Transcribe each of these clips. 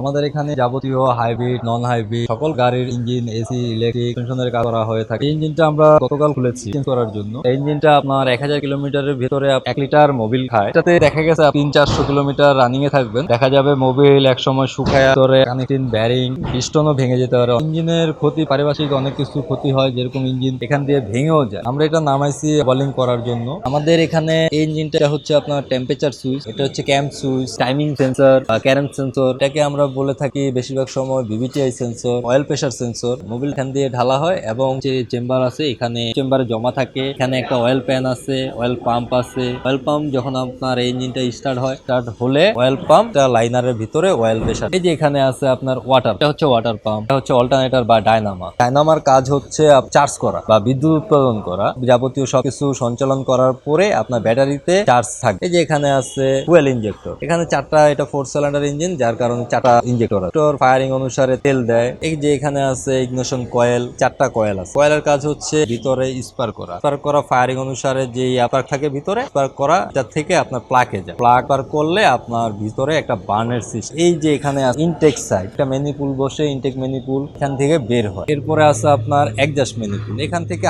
আমাদের এখানে যাবতীয় হাইব্রিড, নন হাইব্রিড সকল গাড়ির ইঞ্জিন, এসি, ইলেকট্রিক সেকশনের কাজ করা হয়ে থাকে। এই ইঞ্জিনটা আমরা গতকাল খুলেছি চেঞ্জ করার জন্য। এই ইঞ্জিনটা আপনার 1000 কিলোমিটারের ভিতরে 1 লিটার মোবিল খায়। এটাতে দেখা গেছে 300-400 কিলোমিটার রানিং এ থাকবেন, দেখা যাবে মোবিল এক সময় শুকায় ধরে, কানেক্টিং ব্যারিং, পিস্টনও ভেঙে যেতে পারে। ইঞ্জিনের ক্ষতি, পারিপার্শ্বিক অনেক কিছু ক্ষতি হয়, যেরকম ইঞ্জিন এখান দিয়ে ভেঙেও যায়। আমরা এটা নামাইছি বলিং করার জন্য। আমাদের এখানে এই ইঞ্জিনটা হচ্ছে আপনার টেম্পারেচার সুইচ, এটা হচ্ছে camp switch, timing sensor, current sensor, এটাকে আমরা বলে থাকি বেশিরভাগ সময় VVTi sensor, oil pressure sensor. Mobil এখান দিয়ে ঢালা হয় এবং যে চেম্বার আছে এখানে চেম্বারে জমা থাকে। এখানে একটা অয়েল প্যান আছে, অয়েল পাম্প আছে। অয়েল পাম্প যখন আপনার এই ইঞ্জিনটা স্টার্ট হয়, স্টার্ট হলে অয়েল পাম্পটা লাইনারের ভিতরে অয়েল প্রেসার। এই যে এখানে আছে আপনার ওয়াটার, এটা হচ্ছে ওয়াটার পাম্প, এটা হচ্ছে অল্টারনেটর বা ডায়নামা। ডায়নামার কাজ হচ্ছে চার্জ করা বা বিদ্যুৎ উৎপাদন করা, যাবতীয় সবকিছু সঞ্চালন করার পরে আপনার ব্যাটারিতে চার্জ থাকে। এই যে এখানে আছে ফুয়েল ইনজেক্টর, এখানে 4টা, এটা 4 সিলিন্ডার ইঞ্জিন, যার কারণে 4টা ইনজেক্টর আছে। ফায়ারিং অনুসারে তেল দেয়। এই যে এখানে আছে ইগনিশন কয়েল, 4টা কয়েল আছে। কয়েলের কাজ হচ্ছে ভিতরে স্পার্ক করা, স্পার্ক করা ফায়ারিং অনুসারে যে স্পার্ক থাকে ভিতরে, স্পার্ক করা এটা থেকে আপনার প্লাগে যায়। প্লাগ বার করলে আপনার ভিতরে একটা বার্নের সিস্টেম। এই যে এখানে আছে ইনটেক সাইড, একটা ম্যানিপুল বসে, ইনটেক ম্যানিপুল এখান থেকে বের হয়। এরপরে আছে আপনার এক্সজস্ট ম্যানিপুল, এখান থেকে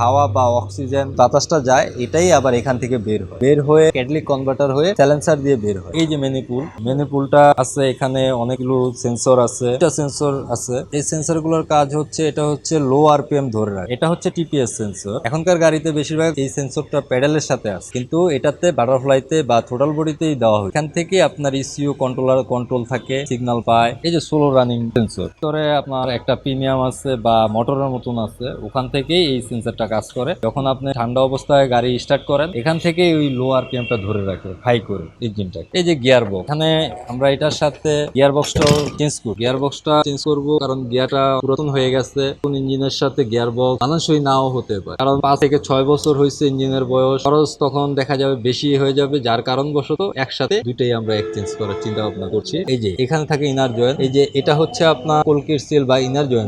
হাওয়া বা অক্সিজেন বাতাসটা যায়, এটাই আবার এখান থেকে বের হয়ে ক্যাটালিটিক কনভার্টার হয়ে সাইলেন্সার দিয়ে বের হয়। এই যে ম্যানিপুলটা আছে, এখানে অনেকগুলো সেন্সর আছে, এটা সেন্সর আছে। এই সেন্সর গুলোর কাজ হচ্ছে, এটা হচ্ছে লো আরপিএম ধরে রাখে। এটা হচ্ছে টিপিএস সেন্সর। এখনকার গাড়িতে বেশিরভাগ এই সেন্সরটা প্যাডেলের সাথে আছে, কিন্তু এটাতে বাটারফ্লাইতে বা থ্রোটল বডিতেই দেওয়া হয়। এখান থেকে আপনার ইসিইউ কন্ট্রোল থাকে, সিগন্যাল পায়। এই যে স্লো রানিং সেন্সর, ভিতরে আপনার একটা প্রিমিয়াম আছে বা মোটরের মতন আছে, ওখান থেকেই এই সেন্সরটা কাজ করে। যখন আপনি ঠান্ডা অবস্থায় গাড়ি স্টার্ট করেন, এখান থেকে ওই লো আরপিএমটা ধরে রাখে হাই করে ইঞ্জিনটা। এই যে গিয়ার বক্স, এখানে আমরা এটার সাথে গিয়ার বক্সটাও চেঞ্জ করবো, কারণ গিয়ারটা পুরাতন হয়ে গেছে। কোন ইঞ্জিনের সাথে গিয়ার বক্স মানানসই নাও হতে পারে, কারণ 5 থেকে 6 বছর হয়েছে ইঞ্জিনের বয়স, খরচ তখন দেখা যাবে বেশি হয়ে যাবে, যার কারণবশত একসাথে দুইটাই আমরা এক্সচেঞ্জ করার চিন্তা ভাবনা করছি। এই যে এখানে থাকে ইনার জয়েন্ট, এই যে এটা হচ্ছে আপনার কলকির সিল বা ইনার জয়েন্ট।